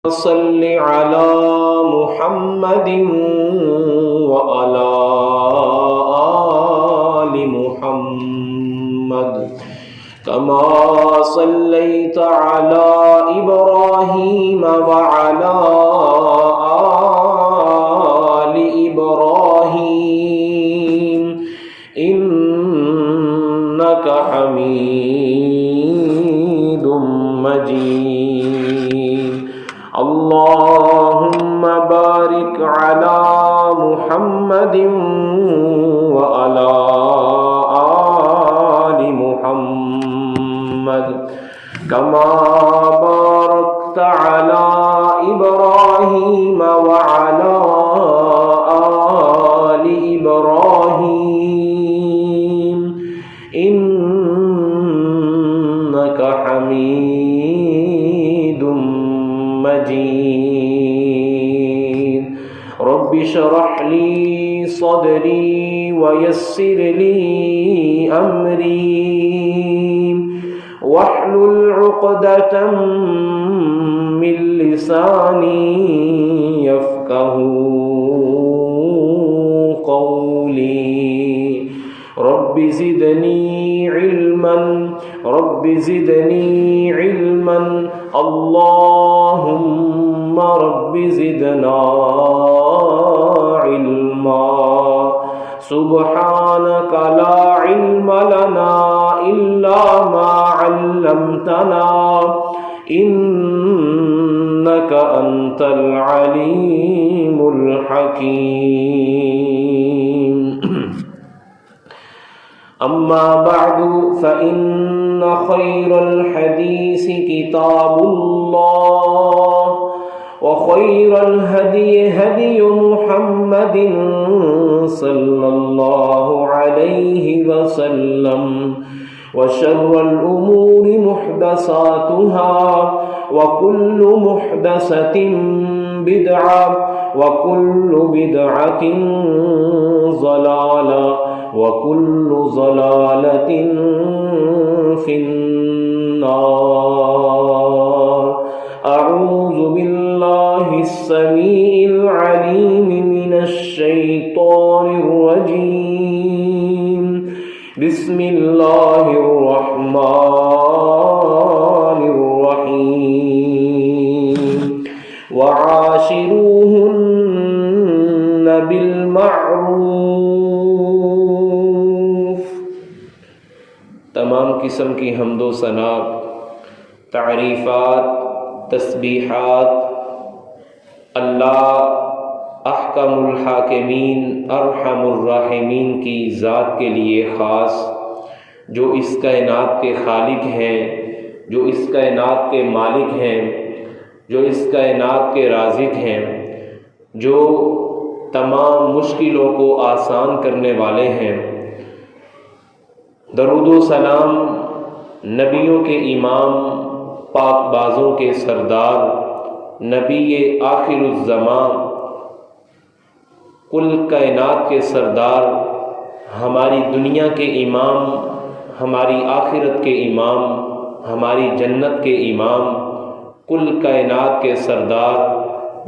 صل على محمد وعلى آل محمد كما صليت على إبراهيم وعلى آل إبراهيم إنك حميد مجيد. اللهم بارك على محمد وعلى آل محمد كما باركت على إبراهيم وعلى آل إبراهيم إنك حميد مجيد. رب اشرح لي صدري ويسر لي أمري واحلل عقدة من لساني يفقهوا قولي. رب زدني علما رب زدني علما اللهم رب زدنا علما. سبحانك لا علم لنا إلا ما علمتنا إنك أنت العليم الحكيم. أما بعد فإن خير الحديث كتاب الله وخير الهدي هدي محمد صلى الله عليه وسلم وشر الأمور محدثاتها وكل محدثة بدعة وكل بدعة ضلالة وكل ضلالة في النار. أعوذ بالله السميع العليم من الشيطان الرجيم. بسم الله الرحمن الرحيم. وعاشروهن بالمعروف. تمام قسم کی حمد و ثنا، تعریفات، تسبیحات اللہ احکم الحاکمین ارحم الراحمین کی ذات کے لیے خاص، جو اس کائنات کے خالق ہیں، جو اس کائنات کے مالک ہیں، جو اس کائنات کے رازق ہیں، جو تمام مشکلوں کو آسان کرنے والے ہیں. درود و سلام نبیوں کے امام، پاک بازوں کے سردار، نبی آخر الزمان، کل کائنات کے سردار، ہماری دنیا کے امام، ہماری آخرت کے امام، ہماری جنت کے امام، کل کائنات کے سردار،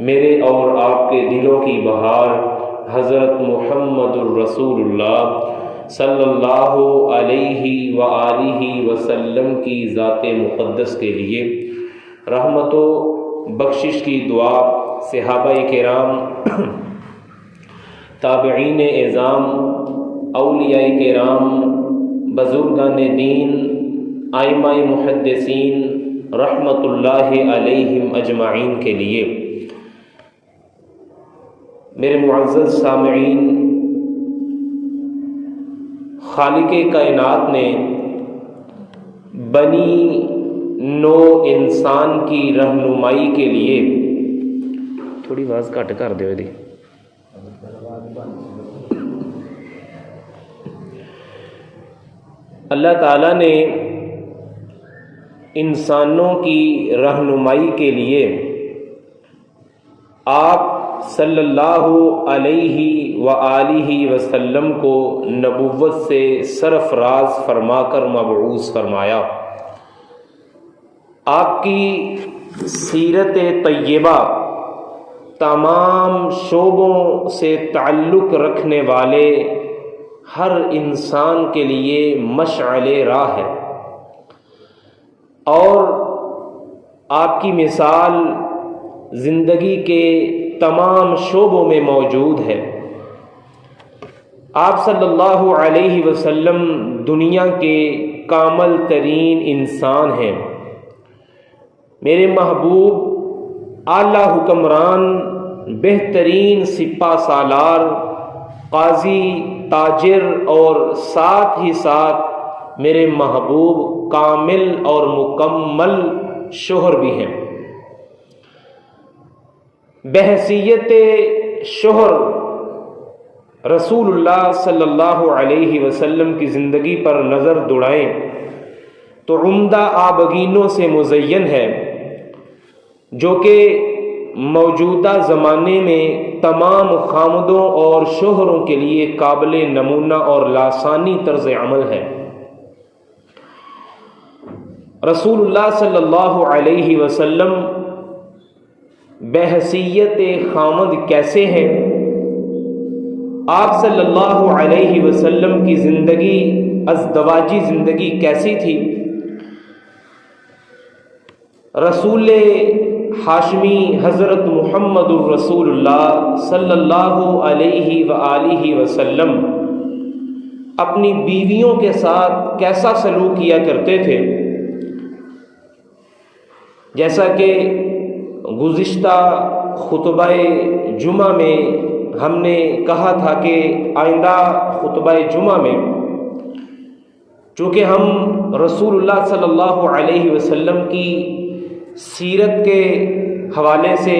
میرے اور آپ کے دلوں کی بہار حضرت محمد الرسول اللہ صلی اللہ علیہ وآلہ وسلم کی ذات مقدس کے لیے رحمت و بخشش کی دعا صحابہ کرام، تابعین اعظام، اولیاء کرام، بزرگان دین، ائمہ محدثین رحمت اللہ علیہم اجمعین کے لیے. میرے معزز سامعین، خالق کائنات نے بنی نو انسان کی رہنمائی کے لیے، تھوڑی آواز گھٹ کر دیو دی، اللہ تعالیٰ نے انسانوں کی رہنمائی کے لیے آپ صلی اللہ علیہ وآلہ وسلم کو نبوت سے سرفراز فرما کر مبعوث فرمایا. آپ کی سیرت طیبہ تمام شعبوں سے تعلق رکھنے والے ہر انسان کے لیے مشعل راہ ہے، اور آپ کی مثال زندگی کے تمام شعبوں میں موجود ہے۔ آپ صلی اللہ علیہ وسلم دنیا کے کامل ترین انسان ہیں، میرے محبوب اعلیٰ حکمران، بہترین سپہ سالار، قاضی، تاجر، اور ساتھ ہی ساتھ میرے محبوب کامل اور مکمل شوہر بھی ہیں۔ بحیثیت شوہر رسول اللہ صلی اللہ علیہ وسلم کی زندگی پر نظر دوڑائیں تو عمدہ آبگینوں سے مزین ہے، جو کہ موجودہ زمانے میں تمام خامدوں اور شوہروں کے لیے قابل نمونہ اور لاسانی طرز عمل ہے۔ رسول اللہ صلی اللہ علیہ وسلم بحیثیت خامد کیسے ہیں؟ آپ صلی اللہ علیہ وسلم کی زندگی ازدواجی زندگی کیسی تھی؟ رسول ہاشمی حضرت محمد الرسول اللہ صلی اللہ علیہ وآلہ وسلم اپنی بیویوں کے ساتھ کیسا سلوک کیا کرتے تھے؟ جیسا کہ گزشتہ خطبہ جمعہ میں ہم نے کہا تھا کہ آئندہ خطبہ جمعہ میں چونکہ ہم رسول اللہ صلی اللہ علیہ وسلم کی سیرت کے حوالے سے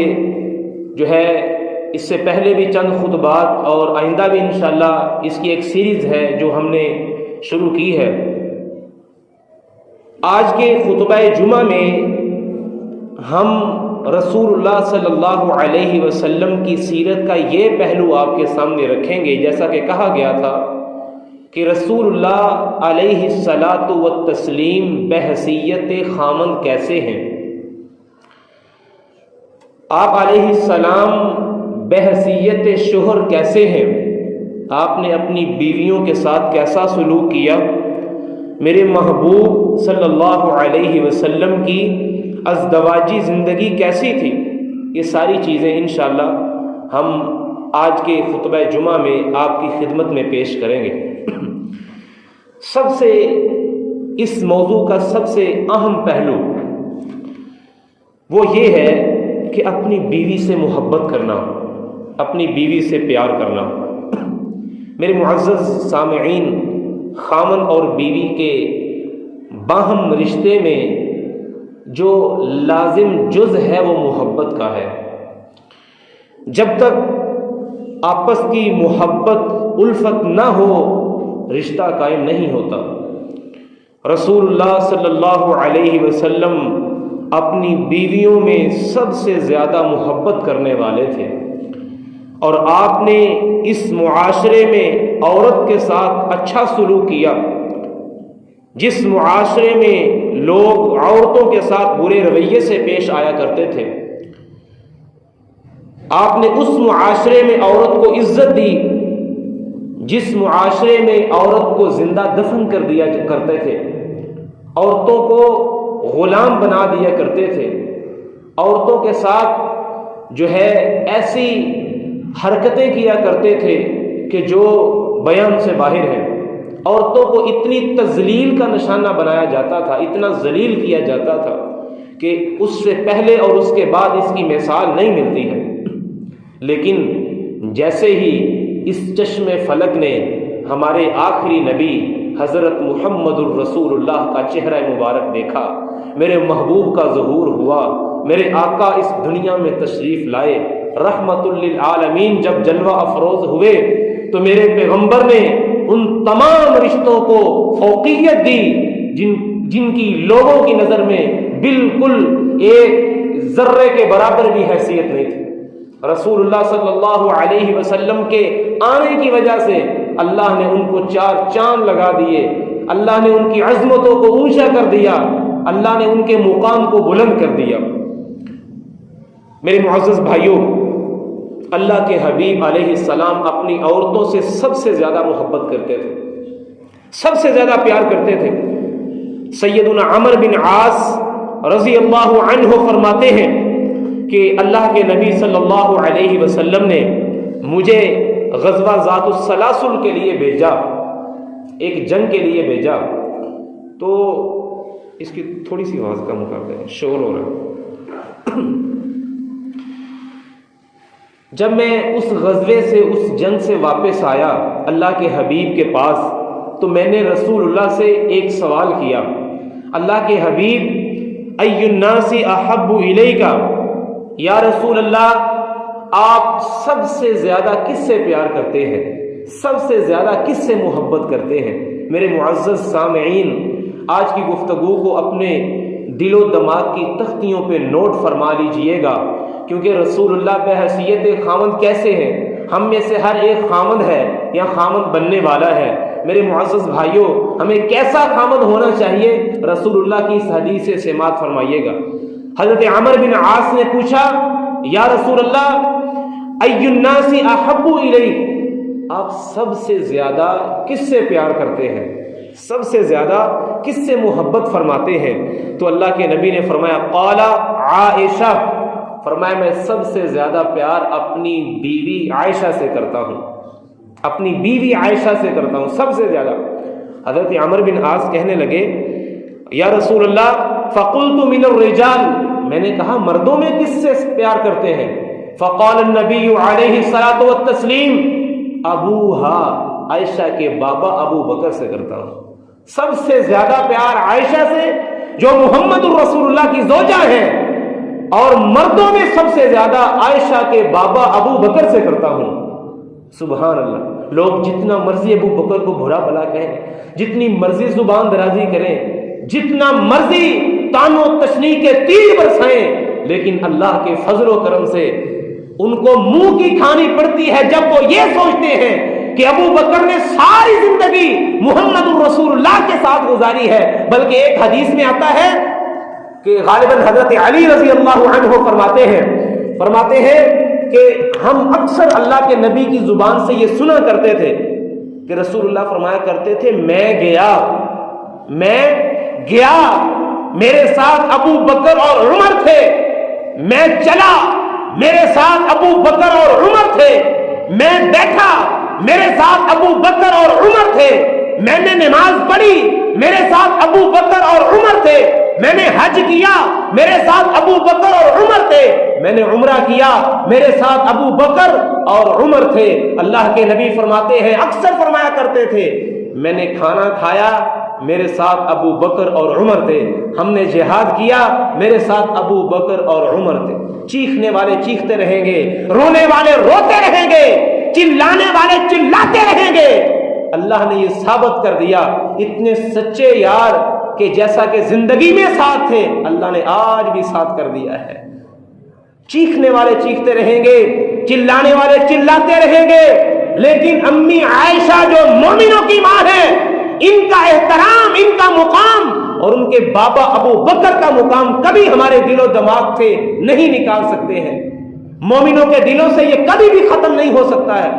جو ہے اس سے پہلے بھی چند خطبات اور آئندہ بھی انشاءاللہ اس کی ایک سیریز ہے جو ہم نے شروع کی ہے۔ آج کے خطبہ جمعہ میں ہم رسول اللہ صلی اللہ علیہ وسلم کی سیرت کا یہ پہلو آپ کے سامنے رکھیں گے، جیسا کہ کہا گیا تھا کہ رسول اللہ علیہ الصلاۃ والتسلیم بحیثیت خامند کیسے ہیں، آپ علیہ السلام بحیثیت شوہر کیسے ہیں، آپ نے اپنی بیویوں کے ساتھ کیسا سلوک کیا، میرے محبوب صلی اللہ علیہ وسلم کی ازدواجی زندگی کیسی تھی، یہ ساری چیزیں انشاءاللہ ہم آج کے خطبہ جمعہ میں آپ کی خدمت میں پیش کریں گے۔ سب سے اس موضوع کا سب سے اہم پہلو وہ یہ ہے کہ اپنی بیوی سے محبت کرنا، اپنی بیوی سے پیار کرنا۔ میرے معزز سامعین، خامن اور بیوی کے باہم رشتے میں جو لازم جز ہے وہ محبت کا ہے۔ جب تک آپس کی محبت الفت نہ ہو رشتہ قائم نہیں ہوتا۔ رسول اللہ صلی اللہ علیہ وسلم اپنی بیویوں میں سب سے زیادہ محبت کرنے والے تھے، اور آپ نے اس معاشرے میں عورت کے ساتھ اچھا سلوک کیا۔ جس معاشرے میں لوگ عورتوں کے ساتھ برے رویے سے پیش آیا کرتے تھے، آپ نے اس معاشرے میں عورت کو عزت دی۔ جس معاشرے میں عورت کو زندہ دفن کر دیا کرتے تھے، عورتوں کو غلام بنا دیا کرتے تھے، عورتوں کے ساتھ جو ہے ایسی حرکتیں کیا کرتے تھے کہ جو بیان سے باہر ہیں، عورتوں کو اتنی تذلیل کا نشانہ بنایا جاتا تھا، اتنا ذلیل کیا جاتا تھا کہ اس سے پہلے اور اس کے بعد اس کی مثال نہیں ملتی ہے۔ لیکن جیسے ہی اس چشم فلک نے ہمارے آخری نبی حضرت محمد الرسول اللہ کا چہرہ مبارک دیکھا، میرے محبوب کا ظہور ہوا، میرے آقا اس دنیا میں تشریف لائے، رحمت للعالمین جب جلوہ افروز ہوئے، تو میرے پیغمبر نے ان تمام رشتوں کو فوقیت دی جن کی لوگوں کی نظر میں بالکل ایک ذرے کے برابر بھی حیثیت نہیں تھی۔ رسول اللہ صلی اللہ علیہ وسلم کے آنے کی وجہ سے اللہ نے ان کو 4 چاند لگا دیے، اللہ نے ان کی عظمتوں کو اونچا کر دیا، اللہ نے ان کے مقام کو بلند کر دیا۔ میرے معزز بھائیوں، اللہ کے حبیب علیہ السلام اپنی عورتوں سے سب سے زیادہ محبت کرتے تھے، سب سے زیادہ پیار کرتے تھے۔ سیدنا عمرو بن عاص رضی اللہ عنہ فرماتے ہیں کہ اللہ کے نبی صلی اللہ علیہ وسلم نے مجھے غزوہ ذات السلاسل کے لیے بھیجا، ایک جنگ کے لیے بھیجا۔ تو اس کی تھوڑی سی آواز کم کر دیں، شور ہو رہا ہے۔ جب میں اس غزوے سے، اس جنگ سے واپس آیا اللہ کے حبیب کے پاس، تو میں نے رسول اللہ سے ایک سوال کیا، اللہ کے حبیب ای الناس احب الیک، یا رسول اللہ آپ سب سے زیادہ کس سے پیار کرتے ہیں، سب سے زیادہ کس سے محبت کرتے ہیں؟ میرے معزز سامعین، آج کی گفتگو کو اپنے دل و دماغ کی تختیوں پہ نوٹ فرما لیجئے گا، کیونکہ رسول اللہ بحیثیت خامند کیسے ہیں؟ ہم میں سے ہر ایک خامند ہے یا خامند بننے والا ہے۔ میرے معزز بھائیوں، ہمیں کیسا خامند ہونا چاہیے؟ رسول اللہ کی اس حدیث سے سماعت فرمائیے گا۔ حضرت عمرو بن عاص نے پوچھا، یا رسول اللہ ای الناس احب الیک، آپ سب سے زیادہ کس سے پیار کرتے ہیں، سب سے زیادہ کس سے محبت فرماتے ہیں؟ تو اللہ کے نبی نے فرمایا قال عائشہ، فرمایا میں سب سے زیادہ پیار اپنی بیوی عائشہ سے کرتا ہوں، اپنی بیوی عائشہ سے کرتا ہوں سب سے زیادہ۔ حضرت عمرو بن عاص کہنے لگے، یا رسول اللہ فقلت من الرجال، میں نے کہا مردوں میں کس سے پیار کرتے ہیں؟ فقال النبی علیہ الصلاۃ والتسلیم ابوہا، عائشہ کے بابا ابو بکر سے کرتا ہوں۔ سب سے زیادہ پیار عائشہ سے جو محمد الرسول اللہ کی زوجہ ہیں، اور مردوں میں سب سے زیادہ عائشہ کے بابا ابو بکر سے کرتا ہوں۔ سبحان اللہ، لوگ جتنا مرضی ابو بکر کو برا بھلا کہیں، جتنی مرضی زبان درازی کریں، جتنا مرضی تان و تشنیع کے تیر برسائیں، لیکن اللہ کے فضل و کرم سے ان کو منہ کی کھانی پڑتی ہے جب وہ یہ سوچتے ہیں کہ ابو بکر نے ساری زندگی محمد الرسول اللہ کے ساتھ گزاری ہے۔ بلکہ ایک حدیث میں آتا ہے کہ غالباً حضرت علی رضی اللہ عنہ فرماتے ہیں کہ ہم اکثر اللہ کے نبی کی زبان سے یہ سنا کرتے تھے کہ رسول اللہ فرمایا کرتے تھے، میں گیا میرے ساتھ ابو بکر اور عمر تھے، میں چلا میرے ساتھ ابو بکر اور عمر تھے، میں بیٹھا میرے ساتھ ابو بکر اور عمر تھے، میں نے نماز پڑھی میرے ساتھ ابو بکر اور عمر تھے، میں نے حج کیا میرے ساتھ ابو بکر اور عمر تھے، میں نے عمرہ کیا میرے ساتھ ابو بکر اور عمر تھے۔ اللہ کے نبی فرماتے ہیں، اکثر فرمایا کرتے تھے، میں نے کھانا کھایا میرے ساتھ ابو بکر اور عمر تھے، ہم نے جہاد کیا میرے ساتھ ابو بکر اور عمر تھے۔ چیخنے والے چیختے رہیں گے، رونے والے روتے رہیں گے، چلانے والے چلاتے رہیں گے۔ اللہ نے یہ ثابت کر دیا، اتنے سچے یار کہ جیسا کہ زندگی میں ساتھ تھے، اللہ نے آج بھی ساتھ کر دیا ہے۔ چیخنے والے چیختے رہیں گے، چلانے والے چلاتے رہیں گے، لیکن امی عائشہ جو مومنوں کی ماں ہے، ان کا احترام، ان کا مقام اور ان کے بابا ابو بکر کا مقام کبھی ہمارے دل و دماغ سے نہیں نکال سکتے ہیں، مومنوں کے دلوں سے یہ کبھی بھی ختم نہیں ہو سکتا ہے۔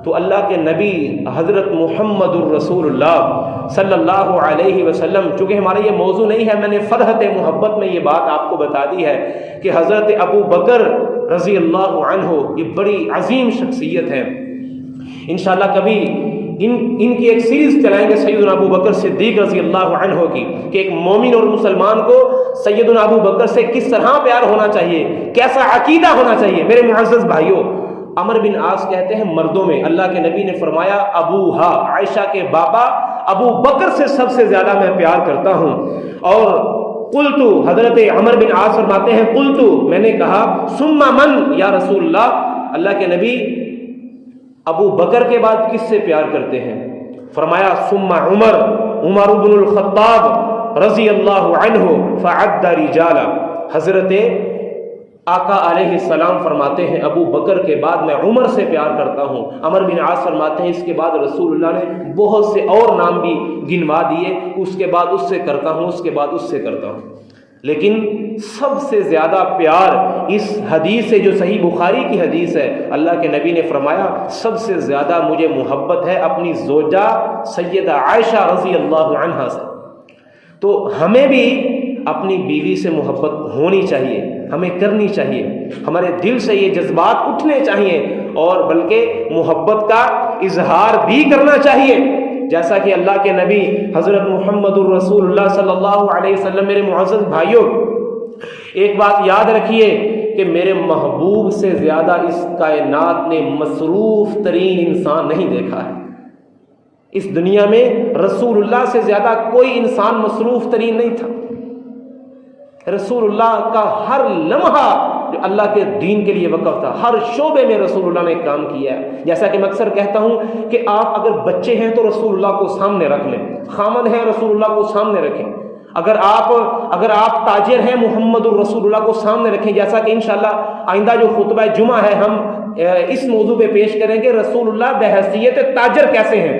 تو اللہ کے نبی حضرت محمد الرسول اللہ صلی اللہ علیہ وسلم، چونکہ ہمارا یہ موضوع نہیں ہے، میں نے فرحت محبت میں یہ بات آپ کو بتا دی ہے کہ حضرت ابو بکر رضی اللہ عنہ یہ بڑی عظیم شخصیت ہے۔ انشاءاللہ کبھی ان کی ایک سیریز چلائیں گے سیدنا ابو بکر صدیق رضی اللہ عنہ کی، کہ ایک مومن اور مسلمان کو سیدنا ابو بکر سے کس طرح پیار ہونا چاہیے، کیسا عقیدہ ہونا چاہیے۔ میرے معزز بھائیوں، عمرو بن عاص کہتے ہیں مردوں میں اللہ کے نبی نے فرمایا ابوہا، عائشہ کے بابا ابو بکر سے سب سے زیادہ میں پیار کرتا ہوں۔ اور قلتو، حضرت عمرو بن عاص فرماتے ہیں قلتو، میں نے کہا ثم من یا رسول اللہ، اللہ کے نبی ابو بکر کے بعد کس سے پیار کرتے ہیں؟ فرمایا ثم عمر بن الخطاب رضی اللہ عنہ فعد رجالا، حضرت آقا علیہ السلام فرماتے ہیں ابو بکر کے بعد میں عمر سے پیار کرتا ہوں. عمر بن عاص فرماتے ہیں اس کے بعد رسول اللہ نے بہت سے اور نام بھی گنوا دیے, اس کے بعد اس سے کرتا ہوں, اس کے بعد اس سے کرتا ہوں. لیکن سب سے زیادہ پیار اس حدیث سے, جو صحیح بخاری کی حدیث ہے, اللہ کے نبی نے فرمایا سب سے زیادہ مجھے محبت ہے اپنی زوجہ سیدہ عائشہ رضی اللہ عنہا سے. تو ہمیں بھی اپنی بیوی سے محبت ہونی چاہیے, ہمیں کرنی چاہیے, ہمارے دل سے یہ جذبات اٹھنے چاہیے, اور بلکہ محبت کا اظہار بھی کرنا چاہیے. جیسا کہ اللہ کے نبی حضرت محمد الرسول اللہ صلی اللہ علیہ وسلم, میرے معزز بھائیوں ایک بات یاد رکھیے کہ میرے محبوب سے زیادہ اس کائنات نے مصروف ترین انسان نہیں دیکھا ہے. اس دنیا میں رسول اللہ سے زیادہ کوئی انسان مصروف ترین نہیں تھا. رسول اللہ کا ہر لمحہ جو اللہ کے دین کے لیے وقف تھا, ہر شعبے میں رسول اللہ نے کام کیا ہے. جیسا کہ میں اکثر کہتا ہوں کہ آپ اگر بچے ہیں تو رسول اللہ کو سامنے رکھ لیں, خامد ہیں رسول اللہ کو سامنے رکھیں. اگر آپ تاجر ہیں محمد الرسول اللہ کو سامنے رکھیں. جیسا کہ انشاءاللہ آئندہ جو خطبہ جمعہ ہے ہم اس موضوع پہ پیش کریں گے رسول اللہ بحیثیت تاجر کیسے ہیں.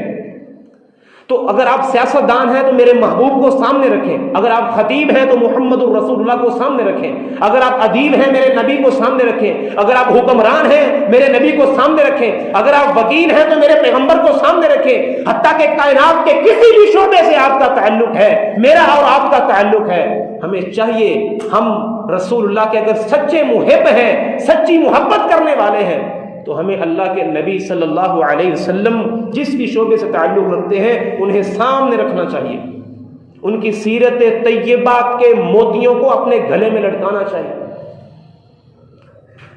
تو اگر آپ سیاستدان ہیں تو میرے محبوب کو سامنے رکھیں, اگر آپ خطیب ہیں تو محمد الرسول اللہ کو سامنے رکھیں, اگر آپ ادیب ہیں میرے نبی کو سامنے رکھیں, اگر آپ حکمران ہیں میرے نبی کو سامنے رکھیں, اگر آپ وکیل ہیں تو میرے پیغمبر کو سامنے رکھیں. حتیٰ کہ کائنات کے کسی بھی شعبے سے آپ کا تعلق ہے, میرا اور آپ کا تعلق ہے, ہمیں چاہیے ہم رسول اللہ کے اگر سچے محب ہیں, سچی محبت کرنے والے ہیں, تو ہمیں اللہ کے نبی صلی اللہ علیہ وسلم جس بھی شعبے سے تعلق رکھتے ہیں انہیں سامنے رکھنا چاہیے. ان کی سیرت طیبہ کے موتیوں کو اپنے گلے میں لٹکانا چاہیے.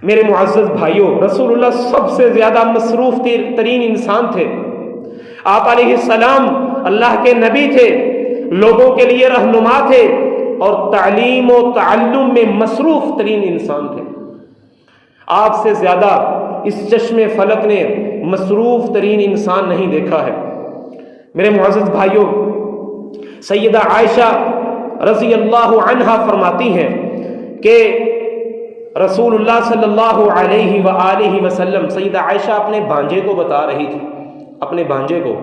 میرے معزز بھائیوں, رسول اللہ سب سے زیادہ مصروف ترین انسان تھے. آپ علیہ السلام اللہ کے نبی تھے, لوگوں کے لیے رہنما تھے, اور تعلیم و تعلم میں مصروف ترین انسان تھے. آپ سے زیادہ اس چشم فلک نے مصروف ترین انسان نہیں دیکھا ہے. میرے معزز بھائیوں, سیدہ عائشہ رضی اللہ عنہا فرماتی ہیں کہ رسول اللہ صلی اللہ علیہ وآلہ وسلم, سیدہ عائشہ اپنے بھانجے کو بتا رہی تھی, اپنے بھانجے کو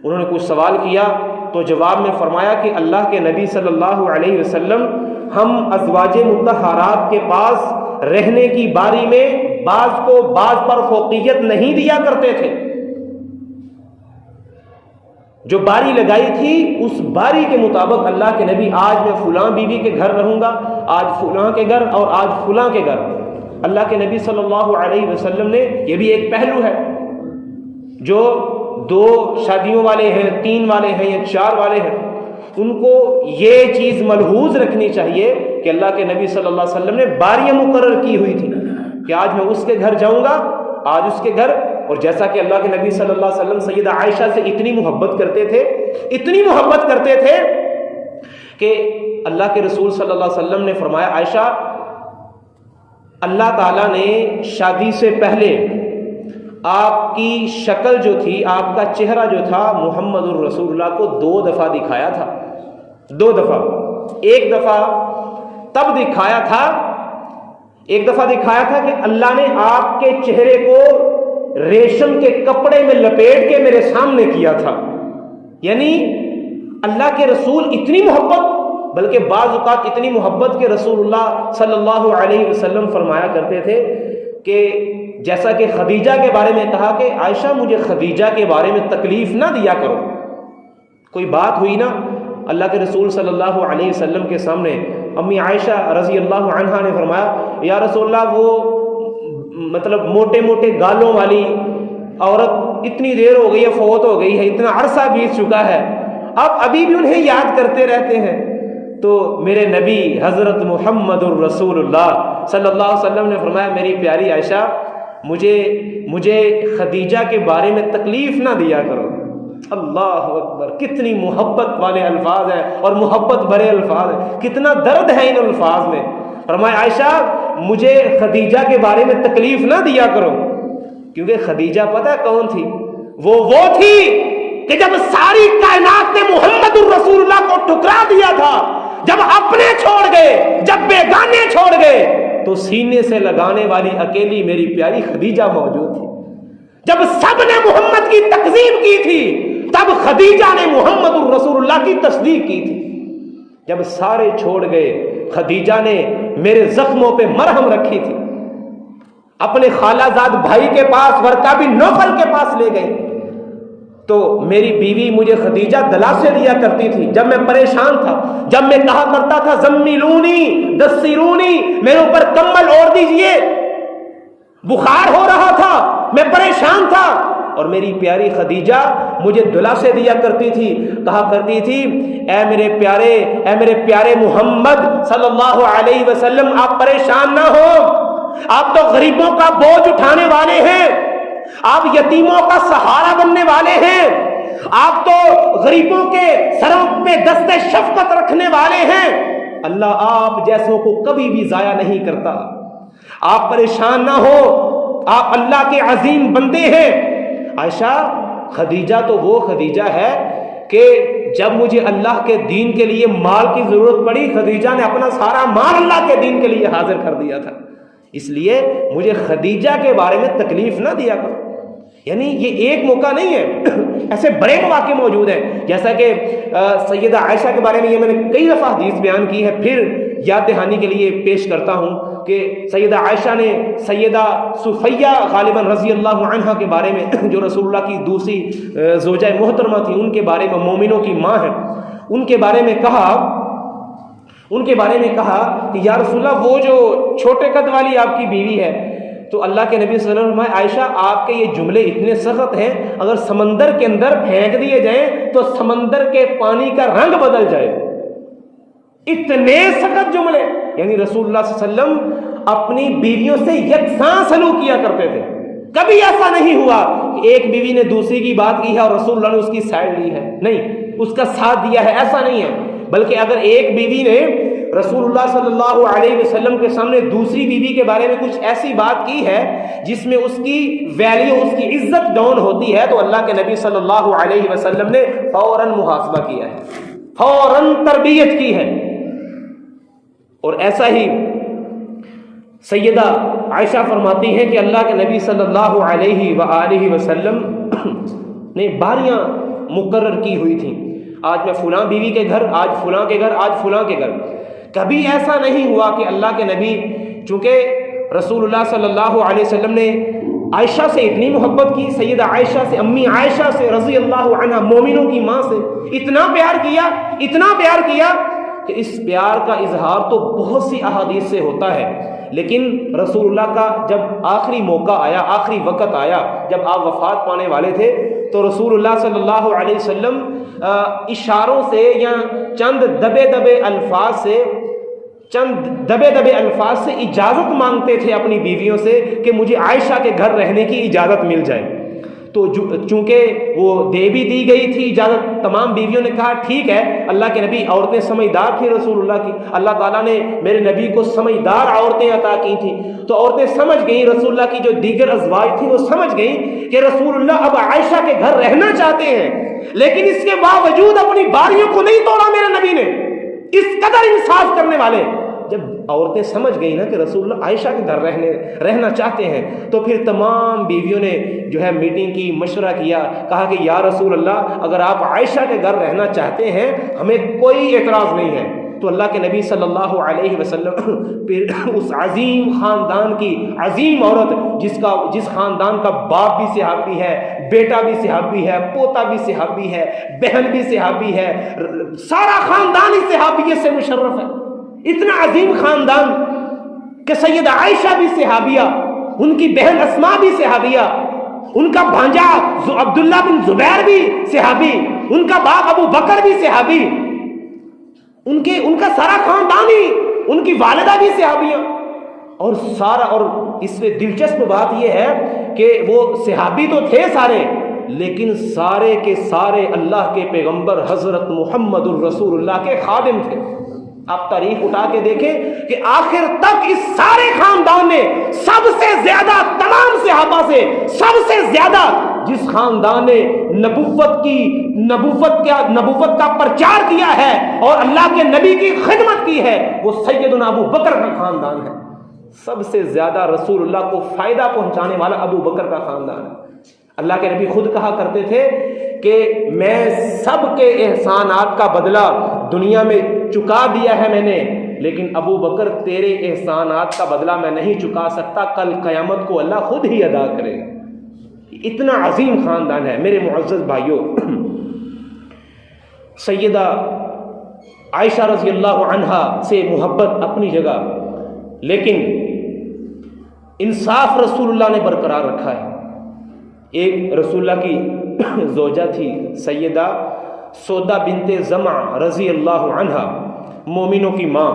انہوں نے کچھ سوال کیا تو جواب میں فرمایا کہ اللہ کے نبی صلی اللہ علیہ وسلم ہم ازواج مطہرات کے پاس رہنے کی باری میں بعض کو بعض پر فوقیت نہیں دیا کرتے تھے. جو باری لگائی تھی اس باری کے مطابق اللہ کے نبی آج میں فلاں بیوی کے گھر رہوں گا, آج فلاں کے گھر اور آج فلاں کے گھر. اللہ کے نبی صلی اللہ علیہ وسلم نے, یہ بھی ایک پہلو ہے, جو 2 شادیوں والے ہیں, 3 والے ہیں یا 4 والے ہیں, ان کو یہ چیز ملحوظ رکھنی چاہیے کہ اللہ کے نبی صلی اللہ علیہ وسلم نے باریاں مقرر کی ہوئی تھی کہ آج میں اس کے گھر جاؤں گا, آج اس کے گھر. اور جیسا کہ اللہ کے نبی صلی اللہ علیہ وسلم سیدہ عائشہ سے اتنی محبت کرتے تھے, اتنی محبت کرتے تھے کہ اللہ کے رسول صلی اللہ علیہ وسلم نے فرمایا, عائشہ اللہ تعالیٰ نے شادی سے پہلے آپ کی شکل جو تھی, آپ کا چہرہ جو تھا محمد الرسول اللہ کو 2 دفعہ دکھایا تھا. 2 دفعہ. ایک دفعہ تب دکھایا تھا, ایک دفعہ دکھایا تھا کہ اللہ نے آپ کے چہرے کو ریشم کے کپڑے میں لپیٹ کے میرے سامنے کیا تھا. یعنی اللہ کے رسول اتنی محبت, بلکہ بعض اوقات اتنی محبت کہ رسول اللہ صلی اللہ علیہ وسلم فرمایا کرتے تھے کہ جیسا کہ خدیجہ کے بارے میں کہا کہ عائشہ مجھے خدیجہ کے بارے میں تکلیف نہ دیا کرو. کوئی بات ہوئی نا, اللہ کے رسول صلی اللہ علیہ وسلم کے سامنے امی عائشہ رضی اللہ عنہا نے فرمایا, یا رسول اللہ وہ مطلب موٹے موٹے گالوں والی عورت اتنی دیر ہو گئی ہے, فوت ہو گئی ہے, اتنا عرصہ بیت چکا ہے, اب ابھی بھی انہیں یاد کرتے رہتے ہیں. تو میرے نبی حضرت محمد الرسول اللہ صلی اللہ علیہ وسلم نے فرمایا, میری پیاری عائشہ مجھے خدیجہ کے بارے میں تکلیف نہ دیا کرو. اللہ اکبر, کتنی محبت والے الفاظ ہیں اور محبت بھرے الفاظ ہیں, کتنا درد ہے ان الفاظ میں. فرمایا عائشہ مجھے خدیجہ کے بارے میں تکلیف نہ دیا کرو, کیونکہ خدیجہ پتہ ہے کون تھی؟ وہ تھی کہ جب ساری کائنات نے محمد الرسول اللہ کو ٹھکرا دیا تھا, جب اپنے چھوڑ گئے، جب بیگانے چھوڑ گئے تو سینے سے لگانے والی اکیلی میری پیاری خدیجہ موجود تھی۔ جب سب نے محمد کی تکذیب کی تھی تب خدیجہ نے محمد الرسول اللہ کی تصدیق کی تھی۔ جب سارے چھوڑ گئے خدیجہ نے میرے زخموں پہ مرہم رکھی تھی، اپنے خالہ زاد بھائی کے پاس ورقہ بن نوفل کے پاس لے گئی تو میری بیوی مجھے خدیجہ دلاسے دیا کرتی تھی جب میں پریشان تھا، جب میں کہا کرتا تھا زمیلونی دسیرونی، میرے اوپر کمبل اوڑھ دیجئے، بخار ہو رہا تھا، میں پریشان تھا، اور میری پیاری خدیجہ مجھے دلاسے دیا کرتی تھی، کہا کرتی تھی اے میرے پیارے محمد صلی اللہ علیہ وسلم، آپ پریشان نہ ہو، آپ تو غریبوں کا بوجھ اٹھانے والے ہیں، آپ یتیموں کا سہارا بننے والے ہیں، آپ تو غریبوں کے سروں پہ دست شفقت رکھنے والے ہیں، اللہ آپ جیسوں کو کبھی بھی ضائع نہیں کرتا، آپ پریشان نہ ہو، آپ اللہ کے عظیم بندے ہیں۔ عائشہ، خدیجہ تو وہ خدیجہ ہے کہ جب مجھے اللہ کے دین کے لیے مال کی ضرورت پڑی، خدیجہ نے اپنا سارا مال اللہ کے دین کے لیے حاضر کر دیا تھا، اس لیے مجھے خدیجہ کے بارے میں تکلیف نہ دیا کرو۔ یعنی یہ ایک موقع نہیں ہے، ایسے بڑے مواقع موجود ہیں، جیسا کہ سیدہ عائشہ کے بارے میں یہ میں نے کئی دفعہ حدیث بیان کی ہے، پھر یاد دہانی کے لیے پیش کرتا ہوں کہ سیدہ عائشہ نے سیدہ صفیہ غالباً رضی اللہ عنہا کے بارے میں، جو رسول اللہ کی دوسری زوجہ محترمہ تھی، ان کے بارے میں، مومنوں کی ماں ہے، ان کے بارے میں کہا کہ یا رسول اللہ، وہ جو چھوٹے قد والی آپ کی بیوی ہے، تو اللہ کے نبی صلی اللہ علیہ وسلم، عائشہ آپ کے یہ جملے اتنے سخت ہیں، اگر سمندر کے اندر پھینک دیے جائیں تو سمندر کے پانی کا رنگ بدل جائے، اتنے سخت جملے۔ یعنی رسول اللہ صلی اللہ علیہ وسلم اپنی بیویوں سے یکساں سلوک کیا کرتے تھے، کبھی ایسا نہیں ہوا کہ ایک بیوی نے دوسری کی بات کی ہے اور رسول اللہ نے اس کی سائڈ لی ہے، نہیں، اس کا ساتھ دیا ہے، ایسا نہیں ہے، بلکہ اگر ایک بیوی نے رسول اللہ صلی اللہ علیہ وسلم کے سامنے دوسری بیوی کے بارے میں کچھ ایسی بات کی ہے جس میں اس کی ویلیو، اس کی عزت ڈاؤن ہوتی ہے، تو اللہ کے نبی صلی اللہ علیہ وسلم نے فوراً محاسبہ کیا ہے، فوراً تربیت کی ہے۔ اور ایسا ہی سیدہ عائشہ فرماتی ہیں کہ اللہ کے نبی صلی اللہ علیہ وآلہ وسلم نے باریاں مقرر کی ہوئی تھیں، آج میں فلاں بیوی کے گھر، آج فلاں کے گھر، آج فلاں کے گھر۔ کبھی ایسا نہیں ہوا کہ اللہ کے نبی، چونکہ رسول اللہ صلی اللہ علیہ وسلم نے عائشہ سے اتنی محبت کی، سیدہ عائشہ سے، امی عائشہ سے رضی اللہ عنہا، مومنوں کی ماں سے اتنا پیار کیا کہ اس پیار کا اظہار تو بہت سی احادیث سے ہوتا ہے، لیکن رسول اللہ کا جب آخری موقع آیا، آخری وقت آیا، جب آپ وفات پانے والے تھے، تو رسول اللہ صلی اللہ علیہ وسلم اشاروں سے یا چند دبے دبے الفاظ سے اجازت مانگتے تھے اپنی بیویوں سے کہ مجھے عائشہ کے گھر رہنے کی اجازت مل جائے۔ تو چونکہ وہ دے بھی دی گئی تھی اجازت، تمام بیویوں نے کہا ٹھیک ہے، اللہ کے نبی، عورتیں سمجھدار تھی رسول اللہ کی، اللہ تعالیٰ نے میرے نبی کو سمجھدار عورتیں عطا کی تھیں، تو عورتیں سمجھ گئیں، رسول اللہ کی جو دیگر ازواج تھیں وہ سمجھ گئیں کہ رسول اللہ اب عائشہ کے گھر رہنا چاہتے ہیں، لیکن اس کے باوجود اپنی باریوں کو نہیں توڑا میرے نبی نے، اس قدر انصاف کرنے والے۔ جب عورتیں سمجھ گئی نا کہ رسول اللہ عائشہ کے گھر رہنا چاہتے ہیں، تو پھر تمام بیویوں نے جو ہے میٹنگ کی، مشورہ کیا، کہا کہ یا رسول اللہ، اگر آپ عائشہ کے گھر رہنا چاہتے ہیں ہمیں کوئی اعتراض نہیں ہے۔ تو اللہ کے نبی صلی اللہ علیہ وسلم پھر اس عظیم خاندان کی عظیم عورت، جس خاندان کا باپ بھی صحابی ہے، بیٹا بھی صحابی ہے، پوتا بھی صحابی ہے، بہن بھی صحابی ہے، سارا خاندان اس صحابیت سے مشرف ہے، اتنا عظیم خاندان کہ سیدہ عائشہ بھی صحابیہ، ان کی بہن اسماء بھی صحابیہ، ان کا بھانجا عبداللہ بن زبیر بھی صحابی، ان کا باپ ابو بکر بھی صحابی، ان کا سارا خاندان ہی، ان کی والدہ بھی صحابیہ، اور اس میں دلچسپ بات یہ ہے کہ وہ صحابی تو تھے سارے، لیکن سارے کے سارے اللہ کے پیغمبر حضرت محمد الرسول اللہ کے خادم تھے۔ آپ تاریخ اٹھا کے دیکھیں کہ آخر تک اس سارے خاندان نے سب سے زیادہ، تمام صحابہ سے سب سے زیادہ جس خاندان نے نبوت کا پرچار کیا ہے اور اللہ کے نبی کی خدمت کی ہے، وہ سیدنا ابو بکر کا خاندان ہے۔ سب سے زیادہ رسول اللہ کو فائدہ پہنچانے والا ابو بکر کا خاندان ہے۔ اللہ کے نبی خود کہا کرتے تھے کہ میں سب کے احسانات کا بدلہ دنیا میں چکا دیا ہے میں نے، لیکن ابو بکر تیرے احسانات کا بدلہ میں نہیں چکا سکتا، کل قیامت کو اللہ خود ہی ادا کرے گا۔ اتنا عظیم خاندان ہے میرے معزز بھائیوں۔ سیدہ عائشہ رضی اللہ عنہا سے محبت اپنی جگہ، لیکن انصاف رسول اللہ نے برقرار رکھا ہے۔ ایک رسول اللہ کی زوجہ تھی سیدہ سودا بنت زمع رضی اللہ عنہا، مومنوں کی ماں۔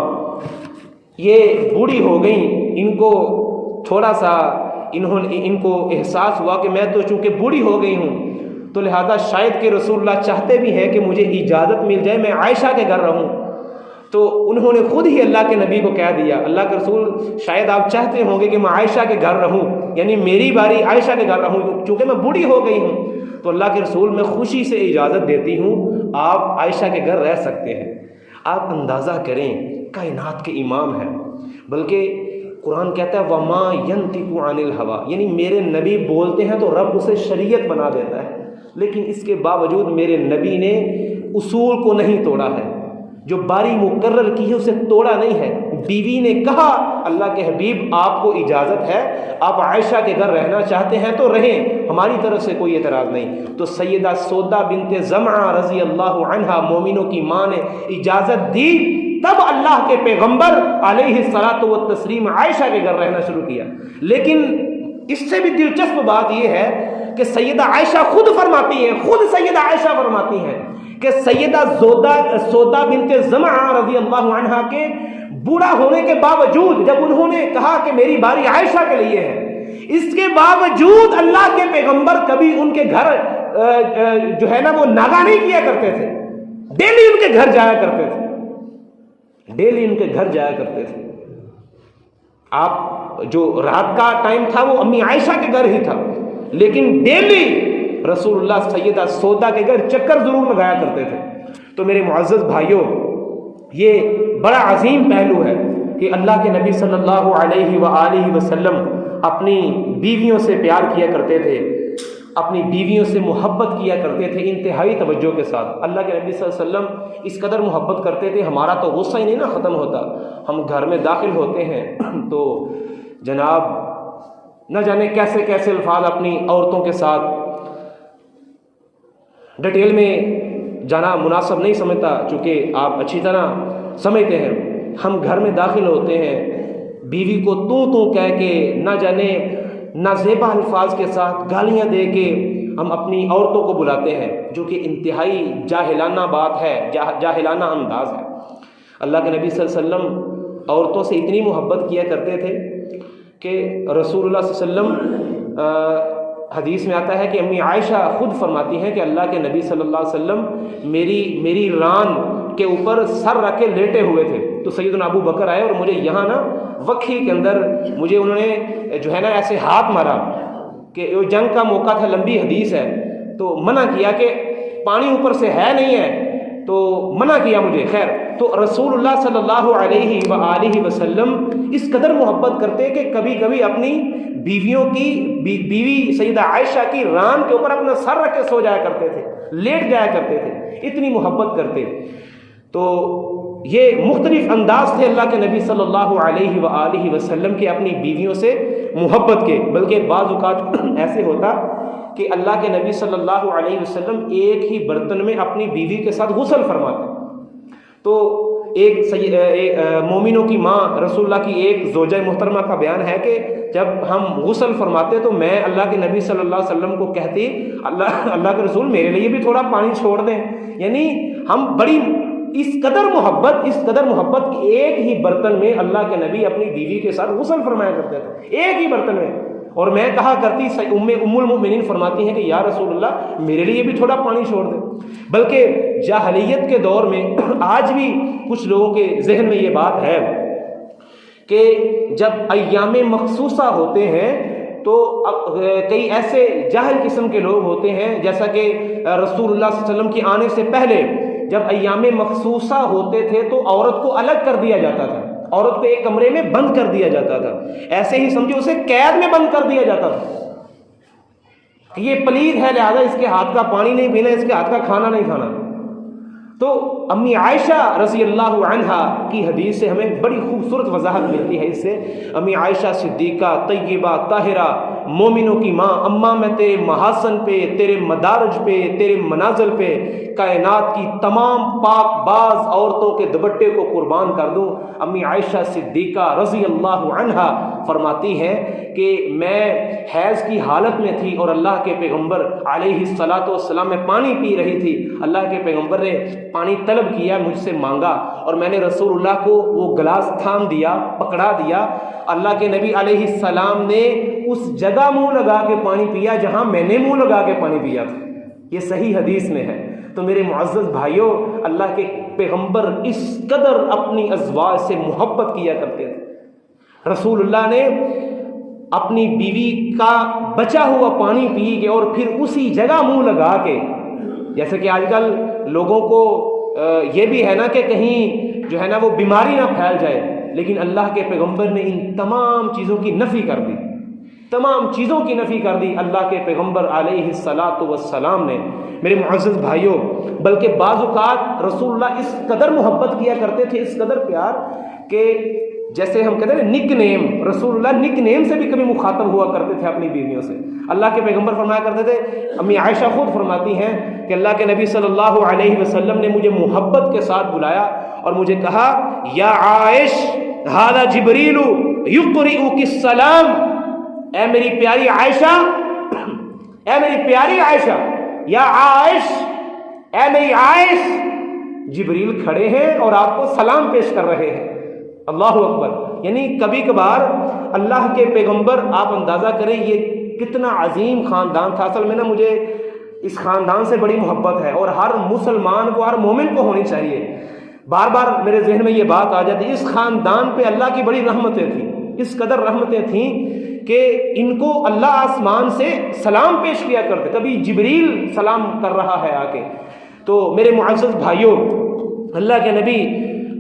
یہ بوڑھی ہو گئیں، ان کو تھوڑا سا ان کو احساس ہوا کہ میں تو چونکہ بوڑھی ہو گئی ہوں تو لہذا شاید کہ رسول اللہ چاہتے بھی ہیں کہ مجھے اجازت مل جائے میں عائشہ کے گھر رہوں، تو انہوں نے خود ہی اللہ کے نبی کو کہہ دیا، اللہ کے رسول شاید آپ چاہتے ہوں گے کہ میں عائشہ کے گھر رہوں، یعنی میری باری عائشہ کے گھر رہوں، چونکہ میں بوڑھی ہو گئی ہوں تو اللہ کے رسول میں خوشی سے اجازت دیتی ہوں، آپ عائشہ کے گھر رہ سکتے ہیں۔ آپ اندازہ کریں کائنات کے امام ہیں، بلکہ قرآن کہتا ہے وَمَا يَنْطِقُ عَنِ الْهَوَىٰ، یعنی میرے نبی بولتے ہیں تو رب اسے شریعت بنا دیتا ہے، لیکن اس کے باوجود میرے نبی نے اصول کو نہیں توڑا ہے، جو باری مقرر کی ہے اسے توڑا نہیں ہے۔ بیوی نے کہا اللہ کے حبیب آپ کو اجازت ہے، آپ عائشہ کے گھر رہنا چاہتے ہیں تو رہیں، ہماری طرف سے کوئی اعتراض نہیں۔ تو سیدہ سودا بنت زمع رضی اللہ عنہا مومنوں کی ماں نے اجازت دی، تب اللہ کے پیغمبر علیہ الصلاۃ والتسلیم عائشہ کے گھر رہنا شروع کیا۔ لیکن اس سے بھی دلچسپ بات یہ ہے کہ سیدہ عائشہ خود فرماتی ہیں، خود سیدہ عائشہ فرماتی ہیں کہ سیدہ سودا بنت زمع رضی اللہ عنہا کے بوڑھا ہونے کے باوجود جب انہوں نے کہا کہ میری باری عائشہ کے لیے ہے، اس کے باوجود اللہ کے پیغمبر کبھی ان کے گھر جو ہے نا وہ ناغہ نہیں کیا کرتے تھے، ڈیلی ان کے گھر جایا کرتے تھے، ڈیلی ان کے گھر جایا کرتے تھے۔ آپ جو رات کا ٹائم تھا وہ امی عائشہ کے گھر ہی تھا، لیکن ڈیلی رسول اللہ سیدہ سودا کے گھر چکر ضرور لگایا کرتے تھے۔ تو میرے معزز بھائیوں، یہ بڑا عظیم پہلو ہے کہ اللہ کے نبی صلی اللہ علیہ وآلہ وسلم اپنی بیویوں سے پیار کیا کرتے تھے، اپنی بیویوں سے محبت کیا کرتے تھے انتہائی توجہ کے ساتھ۔ اللہ کے نبی صلی اللہ علیہ وسلم اس قدر محبت کرتے تھے، ہمارا تو غصہ ہی نہیں نا ختم ہوتا، ہم گھر میں داخل ہوتے ہیں تو جناب نہ جانے کیسے کیسے الفاظ اپنی عورتوں کے ساتھ، ڈیٹیل میں جانا مناسب نہیں سمجھتا چونکہ آپ اچھی طرح سمجھتے ہیں، ہم گھر میں داخل ہوتے ہیں بیوی کو تو کہہ کے نہ جانے نازیبا الفاظ کے ساتھ گالیاں دے کے ہم اپنی عورتوں کو بلاتے ہیں، جو کہ انتہائی جاہلانہ بات ہے، جاہلانہ انداز ہے۔ اللہ کے نبی صلی اللہ علیہ وسلم عورتوں سے اتنی محبت کیا کرتے تھے کہ رسول اللہ صلی اللہ علیہ وسلم حدیث میں آتا ہے کہ امی عائشہ خود فرماتی ہیں کہ اللہ کے نبی صلی اللہ علیہ وسلم میری ران کے اوپر سر رکھ کے لیٹے ہوئے تھے، تو سیدنا ابو بکر آئے اور مجھے یہاں نا وکھی کے اندر مجھے انہوں نے جو ہے نا ایسے ہاتھ مارا کہ وہ جنگ کا موقع تھا، لمبی حدیث ہے، تو منع کیا کہ پانی اوپر سے ہے نہیں ہے، تو منع کیا مجھے۔ خیر، تو رسول اللہ صلی اللہ علیہ وآلہ وسلم اس قدر محبت کرتے کہ کبھی کبھی اپنی بیوی سیدہ عائشہ کی ران کے اوپر اپنا سر رکھ کے سو جایا کرتے تھے، لیٹ جایا کرتے تھے، اتنی محبت کرتے۔ تو یہ مختلف انداز تھے اللہ کے نبی صلی اللہ علیہ وآلہ وسلم کے اپنی بیویوں سے محبت کے، بلکہ بعض اوقات ایسے ہوتا کہ اللہ کے نبی صلی اللہ علیہ وسلم ایک ہی برتن میں اپنی بیوی کے ساتھ غسل فرماتے۔ تو ایک مومنوں کی ماں رسول اللہ کی ایک زوجہ محترمہ کا بیان ہے کہ جب ہم غسل فرماتے تو میں اللہ کے نبی صلی اللہ علیہ وسلم کو کہتی اللہ کے رسول میرے لیے بھی تھوڑا پانی چھوڑ دیں، یعنی ہم بڑی اس قدر محبت کہ ایک ہی برتن میں اللہ کے نبی اپنی بیوی کے ساتھ غسل فرمایا کرتے تھے، ایک ہی برتن میں۔ اور میں کہا کرتی ام المؤمنین فرماتی ہیں کہ یا رسول اللہ میرے لیے بھی تھوڑا پانی چھوڑ دیں۔ بلکہ جاہلیت کے دور میں آج بھی کچھ لوگوں کے ذہن میں یہ بات ہے کہ جب ایام مخصوصہ ہوتے ہیں تو کئی ایسے جاہل قسم کے لوگ ہوتے ہیں، جیسا کہ رسول اللہ صلی اللہ علیہ وسلم کے آنے سے پہلے جب ایام مخصوصہ ہوتے تھے تو عورت کو الگ کر دیا جاتا تھا، عورت کو ایک کمرے میں بند کر دیا جاتا تھا، ایسے ہی سمجھو اسے قید میں بند کر دیا جاتا تھا، یہ پلید ہے لہذا اس کے ہاتھ کا پانی نہیں پینا، اس کے ہاتھ کا کھانا نہیں کھانا۔ تو امی عائشہ رضی اللہ عنہا کی حدیث سے ہمیں بڑی خوبصورت وضاحت ملتی ہے۔ اس سے امی عائشہ صدیقہ طیبہ طاہرہ مومنوں کی ماں، اماں میں تیرے محاسن پہ، تیرے مدارج پہ، تیرے منازل پہ کائنات کی تمام پاک باز عورتوں کے دوپٹے کو قربان کر دوں۔ امی عائشہ صدیقہ رضی اللہ عنہا فرماتی ہیں کہ میں حیض کی حالت میں تھی اور اللہ کے پیغمبر علیہ الصلاۃ والسلام میں پانی پی رہی تھی، اللہ کے پیغمبر نے پانی طلب کیا، مجھ سے مانگا اور میں نے رسول اللہ کو وہ گلاس تھام دیا، پکڑا دیا، اللہ کے نبی علیہ السلام نے اس جگہ منہ لگا کے پانی پیا جہاں میں نے منہ لگا کے پانی پیا تھا۔ یہ صحیح حدیث میں ہے۔ تو میرے معزز بھائیوں، اللہ کے پیغمبر اس قدر اپنی ازواج سے محبت کیا کرتے تھے، رسول اللہ نے اپنی بیوی کا بچا ہوا پانی پی کے اور پھر اسی جگہ منہ لگا کے، جیسے کہ آج کل لوگوں کو یہ بھی ہے نا کہ کہیں جو ہے نا وہ بیماری نہ پھیل جائے، لیکن اللہ کے پیغمبر نے ان تمام چیزوں کی نفی کر دی، تمام چیزوں کی نفی کر دی اللہ کے پیغمبر علیہ الصلاۃ والسلام نے۔ میرے معزز بھائیوں، بلکہ بعض اوقات رسول اللہ اس قدر محبت کیا کرتے تھے، اس قدر پیار کہ جیسے ہم کہتے ہیں نک نیم، رسول اللہ نک نیم سے بھی کبھی مخاطب ہوا کرتے تھے اپنی بیویوں سے۔ اللہ کے پیغمبر فرمایا کرتے تھے، امی عائشہ خود فرماتی ہیں کہ اللہ کے نبی صلی اللہ علیہ وسلم نے مجھے محبت کے ساتھ بلایا اور مجھے کہا، یا عائش ھذا جبریل یقرئک السلام، اے میری پیاری عائشہ، اے میری پیاری عائشہ، یا عائش، اے میری عائش، جبریل کھڑے ہیں اور آپ کو سلام پیش کر رہے ہیں۔ اللہ اکبر۔ یعنی کبھی کبھار اللہ کے پیغمبر، آپ اندازہ کریں یہ کتنا عظیم خاندان تھا۔ اصل میں نا مجھے اس خاندان سے بڑی محبت ہے اور ہر مسلمان کو، ہر مومن کو ہونی چاہیے۔ بار بار میرے ذہن میں یہ بات آ جاتی ہے، اس خاندان پہ اللہ کی بڑی رحمتیں تھیں، اس قدر رحمتیں تھیں کہ ان کو اللہ آسمان سے سلام پیش کیا کرتے، کبھی جبریل سلام کر رہا ہے آ کے۔ تو میرے معزز بھائیوں، اللہ کے نبی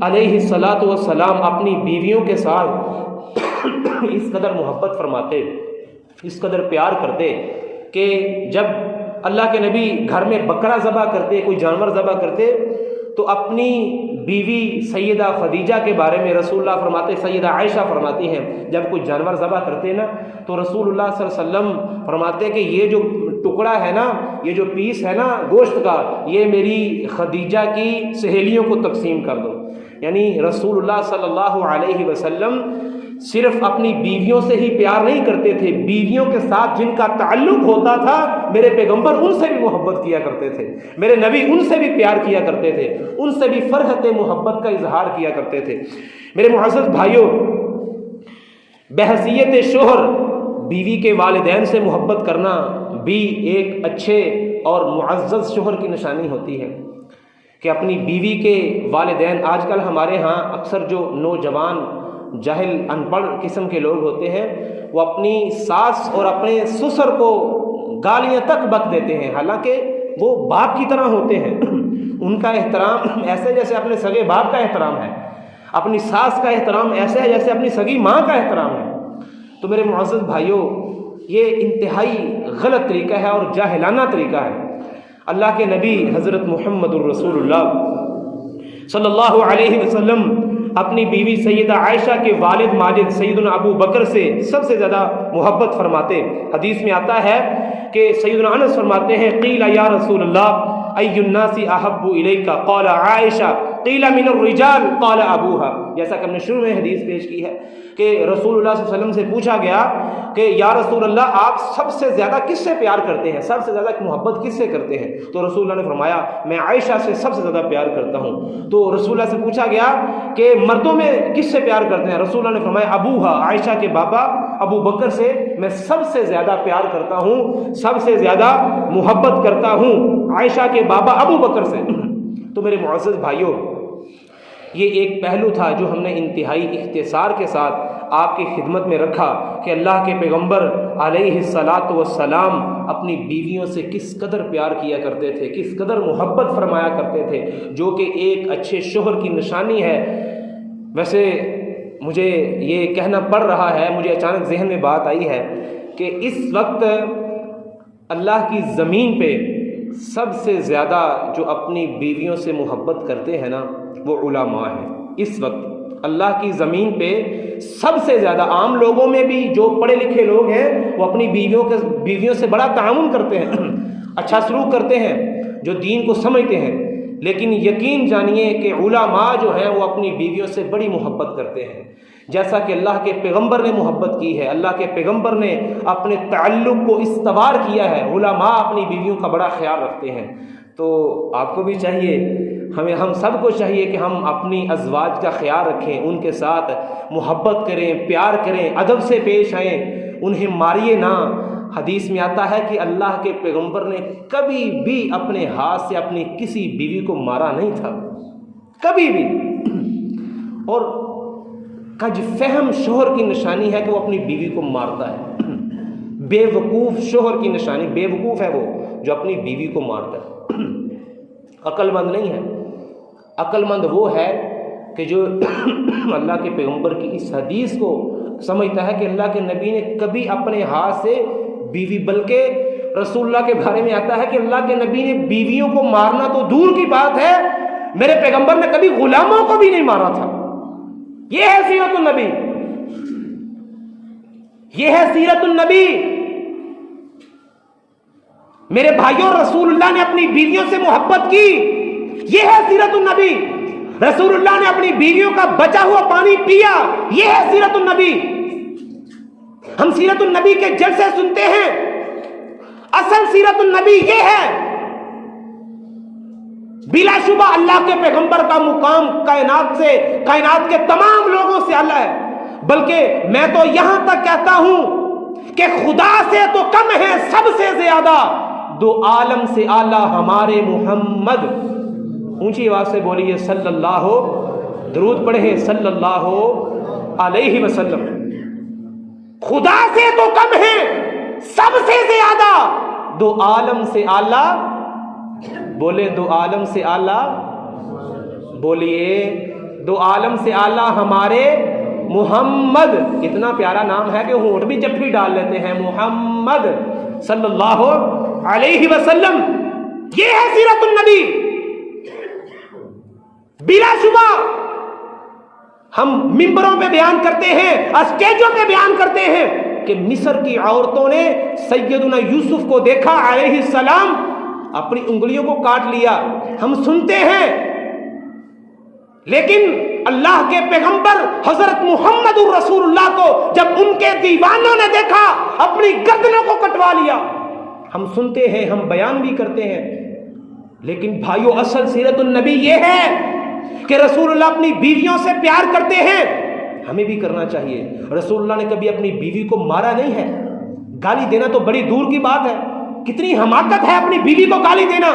علیہ الصلاۃ والسلام اپنی بیویوں کے ساتھ اس قدر محبت فرماتے، اس قدر پیار کرتے کہ جب اللہ کے نبی گھر میں بکرا ذبح کرتے، کوئی جانور ذبح کرتے، تو اپنی بیوی سیدہ خدیجہ کے بارے میں رسول اللہ فرماتے، سیدہ عائشہ فرماتی ہیں، جب کوئی جانور ذبح کرتے نا تو رسول اللہ صلی اللہ علیہ وسلم فرماتے کہ یہ جو ٹکڑا ہے نا، یہ جو پیس ہے نا گوشت کا، یہ میری خدیجہ کی سہیلیوں کو تقسیم کر دو۔ یعنی رسول اللہ صلی اللہ علیہ وسلم صرف اپنی بیویوں سے ہی پیار نہیں کرتے تھے، بیویوں کے ساتھ جن کا تعلق ہوتا تھا میرے پیغمبر ان سے بھی محبت کیا کرتے تھے، میرے نبی ان سے بھی پیار کیا کرتے تھے، ان سے بھی فرحت محبت کا اظہار کیا کرتے تھے۔ میرے معزز بھائیوں، بحیثیت شوہر بیوی کے والدین سے محبت کرنا بھی ایک اچھے اور معزز شوہر کی نشانی ہوتی ہے کہ اپنی بیوی کے والدین، آج کل ہمارے ہاں اکثر جو نوجوان جاہل ان پڑھ قسم کے لوگ ہوتے ہیں وہ اپنی ساس اور اپنے سسر کو گالیاں تک بک دیتے ہیں، حالانکہ وہ باپ کی طرح ہوتے ہیں، ان کا احترام ایسے جیسے اپنے سگے باپ کا احترام ہے، اپنی ساس کا احترام ایسے ہے جیسے اپنی سگی ماں کا احترام ہے۔ تو میرے معزز بھائیوں، یہ انتہائی غلط طریقہ ہے اور جاہلانہ طریقہ ہے۔ اللہ کے نبی حضرت محمد الرسول اللہ صلی اللہ علیہ وسلم اپنی بیوی سیدہ عائشہ کے والد ماجد سیدنا ابو بکر سے سب سے زیادہ محبت فرماتے۔ حدیث میں آتا ہے کہ سیدنا انس فرماتے ہیں، قیل یا رسول اللہ ای الناس احب الیک قال عائشہ قیل من الرجال قال ابوها، جیسا کہ ہم نے شروع میں حدیث پیش کی ہے کہ رسول اللہ صلی اللہ علیہ وسلم سے پوچھا گیا کہ یا رسول اللہ آپ سب سے زیادہ کس سے پیار کرتے ہیں، سب سے زیادہ محبت کس سے کرتے ہیں؟ تو رسول اللہ نے فرمایا میں عائشہ سے سب سے زیادہ پیار کرتا ہوں۔ تو رسول اللہ سے پوچھا گیا کہ مردوں میں کس سے پیار کرتے ہیں؟ رسول اللہ نے فرمایا ابوہا، عائشہ کے بابا ابو بکر سے میں سب سے زیادہ پیار کرتا ہوں، سب سے زیادہ محبت کرتا ہوں عائشہ کے بابا ابو بکر سے۔ تو میرے معزز بھائیوں، یہ ایک پہلو تھا جو ہم نے انتہائی اختصار کے ساتھ آپ کی خدمت میں رکھا کہ اللہ کے پیغمبر علیہ الصلاۃ والسلام اپنی بیویوں سے کس قدر پیار کیا کرتے تھے، کس قدر محبت فرمایا کرتے تھے، جو کہ ایک اچھے شوہر کی نشانی ہے۔ ویسے مجھے یہ کہنا پڑ رہا ہے، مجھے اچانک ذہن میں بات آئی ہے کہ اس وقت اللہ کی زمین پہ سب سے زیادہ جو اپنی بیویوں سے محبت کرتے ہیں نا وہ علماء ہیں۔ اس وقت اللہ کی زمین پہ سب سے زیادہ، عام لوگوں میں بھی جو پڑھے لکھے لوگ ہیں وہ اپنی بیویوں سے بڑا تعاون کرتے ہیں، اچھا سلوک کرتے ہیں، جو دین کو سمجھتے ہیں، لیکن یقین جانیے کہ علماء جو ہیں وہ اپنی بیویوں سے بڑی محبت کرتے ہیں، جیسا کہ اللہ کے پیغمبر نے محبت کی ہے۔ اللہ کے پیغمبر نے اپنے تعلق کو استوار کیا ہے، علماء اپنی بیویوں کا بڑا خیال رکھتے ہیں۔ تو آپ کو بھی چاہیے، ہم سب کو چاہیے کہ ہم اپنی ازواج کا خیال رکھیں، ان کے ساتھ محبت کریں، پیار کریں، ادب سے پیش آئیں، انہیں ماریے نہ۔ حدیث میں آتا ہے کہ اللہ کے پیغمبر نے کبھی بھی اپنے ہاتھ سے اپنی کسی بیوی کو مارا نہیں تھا، کبھی بھی۔ اور کج فہم شوہر کی نشانی ہے کہ وہ اپنی بیوی کو مارتا ہے۔ بے وقوف شوہر کی نشانی، بے وقوف ہے وہ جو اپنی بیوی کو مارتا ہے، عقل مند نہیں ہے۔ عقل مند وہ ہے کہ جو اللہ کے پیغمبر کی اس حدیث کو سمجھتا ہے کہ اللہ کے نبی نے کبھی اپنے ہاتھ سے بیوی، بلکہ رسول اللہ کے بارے میں آتا ہے کہ اللہ کے نبی نے بیویوں کو مارنا تو دور کی بات ہے، میرے پیغمبر نے کبھی غلاموں کو بھی نہیں مارا تھا۔ یہ ہے سیرت النبی، یہ ہے سیرت النبی۔ میرے بھائیوں، رسول اللہ نے اپنی بیویوں سے محبت کی، یہ ہے سیرت النبی۔ رسول اللہ نے اپنی بیویوں کا بچا ہوا پانی پیا، یہ ہے سیرت النبی۔ ہم سیرت النبی کے جلسے سنتے ہیں، اصل سیرت النبی یہ ہے۔ بلا شبہ اللہ کے پیغمبر کا مقام کائنات کے تمام لوگوں سے اعلیٰ ہے، بلکہ میں تو یہاں تک کہتا ہوں کہ خدا سے تو کم ہے سب سے زیادہ، دو عالم سے اعلیٰ ہمارے محمد۔ اونچی آواز سے بولیے صلی اللہ، درود پڑھے صلی اللہ علیہ وسلم۔ خدا سے تو کم ہے سب سے زیادہ، دو عالم سے اعلیٰ، بولے دو عالم سے اعلیٰ، بولیے دو عالم سے اعلیٰ ہمارے محمد۔ اتنا پیارا نام ہے کہ ہونٹ بھی جب ڈال لیتے ہیں، محمد صلی اللہ علیہ وسلم۔ یہ ہے سیرت النبی۔ بلا شبہ ہم ممبروں پہ بیان کرتے ہیں، اسٹیجوں پہ بیان کرتے ہیں کہ مصر کی عورتوں نے سیدنا یوسف کو دیکھا علیہ السلام، اپنی انگلیوں کو کاٹ لیا، ہم سنتے ہیں۔ لیکن اللہ کے پیغمبر حضرت محمد الرسول اللہ کو جب ان کے دیوانوں نے دیکھا، اپنی گردنوں کو کٹوا لیا، ہم سنتے ہیں، ہم بیان بھی کرتے ہیں۔ لیکن بھائیو، اصل سیرت النبی یہ ہے کہ رسول اللہ اپنی بیویوں سے پیار کرتے ہیں، ہمیں بھی کرنا چاہیے۔ رسول اللہ نے کبھی اپنی بیوی کو مارا نہیں ہے، گالی دینا تو بڑی دور کی بات ہے۔ کتنی حماقت ہے اپنی بیوی کو گالی دینا،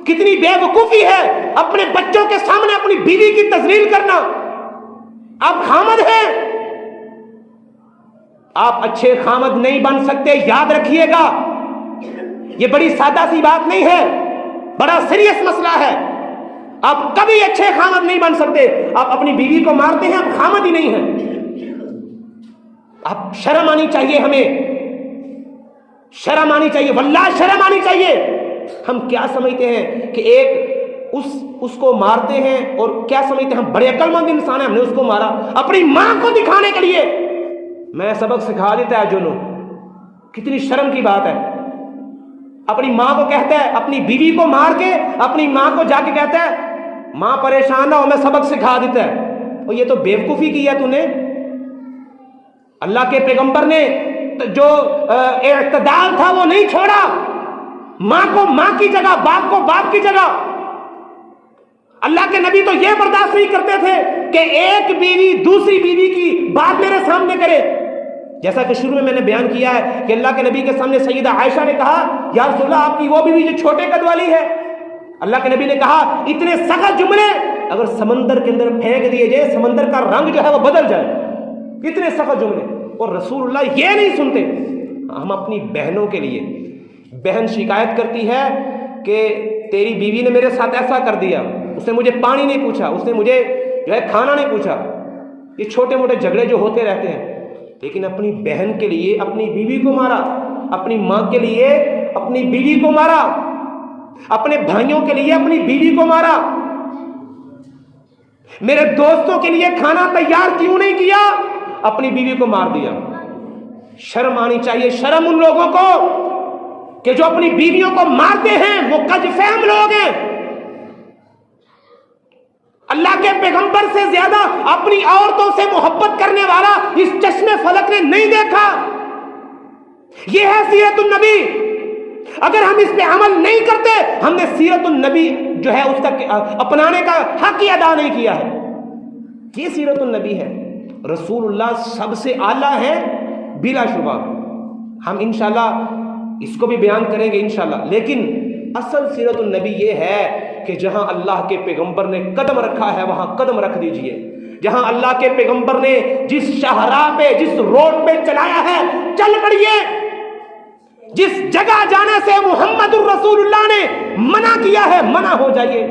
کتنی بے وقوفی ہے اپنے بچوں کے سامنے اپنی بیوی کی تذلیل کرنا۔ آپ خامد ہیں، آپ اچھے خامد نہیں بن سکتے، یاد رکھیے گا۔ یہ بڑی سادہ سی بات نہیں ہے، بڑا سیریس مسئلہ ہے۔ آپ کبھی اچھے خامد نہیں بن سکتے۔ آپ اپنی بیوی کو مارتے ہیں، آپ خامد ہی نہیں ہیں۔ آپ شرم آنی چاہیے، ہمیں شرم آنی چاہیے، واللہ شرم آنی چاہیے۔ ہم کیا سمجھتے ہیں کہ ایک اس کو مارتے ہیں اور کیا سمجھتے ہیں ہم بڑے عقل مند انسان ہیں، ہم نے اس کو مارا اپنی ماں کو دکھانے کے لیے۔ میں سبق سکھا دیتا ہے جنوں، کتنی شرم کی بات ہے۔ اپنی ماں کو کہتا ہے، اپنی بیوی کو مار کے اپنی ماں کو جا کے کہتا ہے ماں پریشان نہ ہو، میں سبق سکھا دیتا ہے۔ اور یہ تو بیوقوفی کی ہے تو نے۔ اللہ کے پیغمبر نے جو اعتدال تھا وہ نہیں چھوڑا، ماں کو ماں کی جگہ، باپ کو باپ کی جگہ۔ اللہ کے نبی تو یہ برداشت نہیں کرتے تھے کہ ایک بیوی دوسری بیوی کی بات میرے سامنے کرے۔ جیسا کہ شروع میں نے بیان کیا ہے کہ اللہ کے نبی کے سامنے سیدہ عائشہ نے کہا، یا رسول اللہ آپ کی وہ بیوی جو چھوٹے قد والی ہے۔ اللہ کے نبی نے کہا اتنے سخت جملے اگر سمندر کے اندر پھینک دیے جائے، سمندر کا رنگ جو ہے وہ بدل جائے۔ اتنے سخت جملے. اور رسول اللہ یہ نہیں سنتے. ہم اپنی بہنوں کے لیے، بہن شکایت کرتی ہے کہ تیری بیوی نے میرے ساتھ ایسا کر دیا، اس نے مجھے پانی نہیں پوچھا، اس نے مجھے جو ہے کھانا نہیں پوچھا. یہ چھوٹے موٹے جھگڑے جو ہوتے رہتے ہیں. لیکن اپنی بہن کے لیے اپنی بیوی کو مارا، اپنی ماں کے لیے اپنی بیوی کو مارا، اپنے بھائیوں کے لیے اپنی بیوی کو مارا. میرے دوستوں کے لیے کھانا تیار کیوں نہیں کیا، اپنی بیوی کو مار دیا. شرم آنی چاہیے. شرم ان لوگوں کو کہ جو اپنی بیویوں کو مارتے ہیں وہ کج فہم لوگ ہیں. اللہ کے پیغمبر سے زیادہ اپنی عورتوں سے محبت کرنے والا اس چشمے فلک نے نہیں دیکھا. یہ ہے سیرت النبی. اگر ہم اس پہ عمل نہیں کرتے، ہم نے سیرت النبی جو ہے اس کا اپنانے کا حق ہی ادا نہیں کیا ہے. یہ سیرت النبی ہے. رسول اللہ سب سے اعلیٰ ہے بلا شبہ. ہم انشاءاللہ اس کو بھی بیان کریں گے انشاءاللہ. لیکن اصل سیرت النبی یہ ہے کہ جہاں اللہ کے پیغمبر نے قدم رکھا ہے وہاں قدم رکھ دیجئے. جہاں اللہ کے پیغمبر نے جس شاہراہ پہ، جس روڈ پہ چلایا ہے چل پڑیے. جس جگہ جانے سے محمد الرسول اللہ نے منع کیا ہے منع ہو جائیے.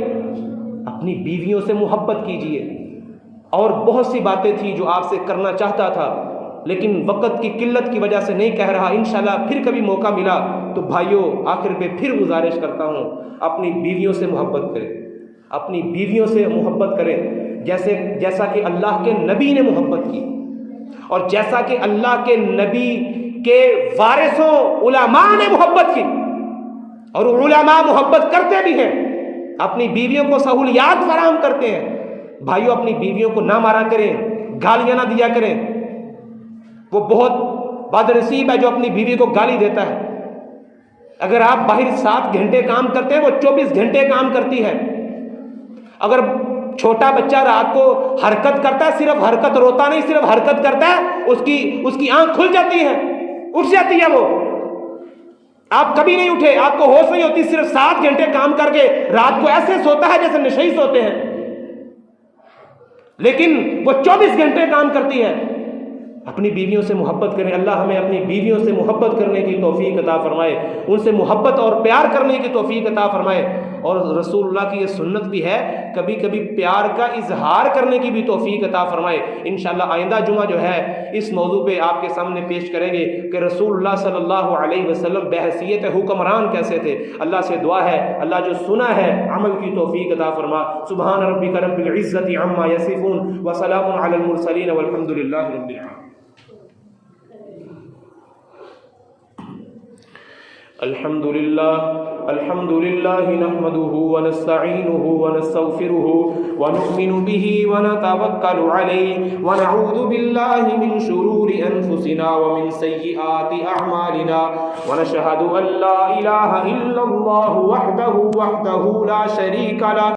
اپنی بیویوں سے محبت کیجئے. اور بہت سی باتیں تھی جو آپ سے کرنا چاہتا تھا لیکن وقت کی قلت کی وجہ سے نہیں کہہ رہا. انشاءاللہ پھر کبھی موقع ملا تو بھائیوں آخر پہ پھر گزارش کرتا ہوں، اپنی بیویوں سے محبت کریں. اپنی بیویوں سے محبت کریں جیسا کہ اللہ کے نبی نے محبت کی، اور جیسا کہ اللہ کے نبی کے وارثوں علماء نے محبت کی. اور علماء محبت کرتے بھی ہیں، اپنی بیویوں کو سہولیات فراہم کرتے ہیں. بھائیوں اپنی بیویوں کو نہ مارا کریں، گالیاں نہ دیا کریں. وہ بہت بدنصیب ہے جو اپنی بیوی کو گالی دیتا ہے. اگر آپ باہر 7 گھنٹے کام کرتے ہیں وہ 24 گھنٹے کام کرتی ہے. اگر چھوٹا بچہ رات کو حرکت کرتا ہے، صرف حرکت، روتا نہیں، صرف حرکت کرتا ہے، اس کی آنکھ کھل جاتی ہے، اٹھ جاتی ہے. وہ آپ کبھی نہیں اٹھے، آپ کو ہوش نہیں ہوتی. صرف 7 گھنٹے کام کر کے رات کو ایسے سوتا ہے جیسے نشئی سوتے ہیں، لیکن وہ 24 گھنٹے کام کرتی ہے. اپنی بیویوں سے محبت کریں. اللہ ہمیں اپنی بیویوں سے محبت کرنے کی توفیق عطا فرمائے، ان سے محبت اور پیار کرنے کی توفیق عطا فرمائے. اور رسول اللہ کی یہ سنت بھی ہے کبھی کبھی پیار کا اظہار کرنے کی بھی توفیق عطا فرمائے. انشاءاللہ آئندہ جمعہ جو ہے اس موضوع پہ آپ کے سامنے پیش کریں گے کہ رسول اللہ صلی اللہ علیہ وسلم بحیثیت حکمران کیسے تھے. اللہ سے دعا ہے اللہ جو سنا ہے عمل کی توفیق عطا فرما. سبحان ربک رب العزت عما یصفون وسلام علی المرسلین والحمد للہ رب العالمین. الحمد لله نحمده ونستعينه ونستغفره ونؤمن به ونتوكل عليه ونعوذ بالله من شرور أنفسنا ومن سيئات أعمالنا ونشهد أن لا إله إلا الله وحده لا شريك له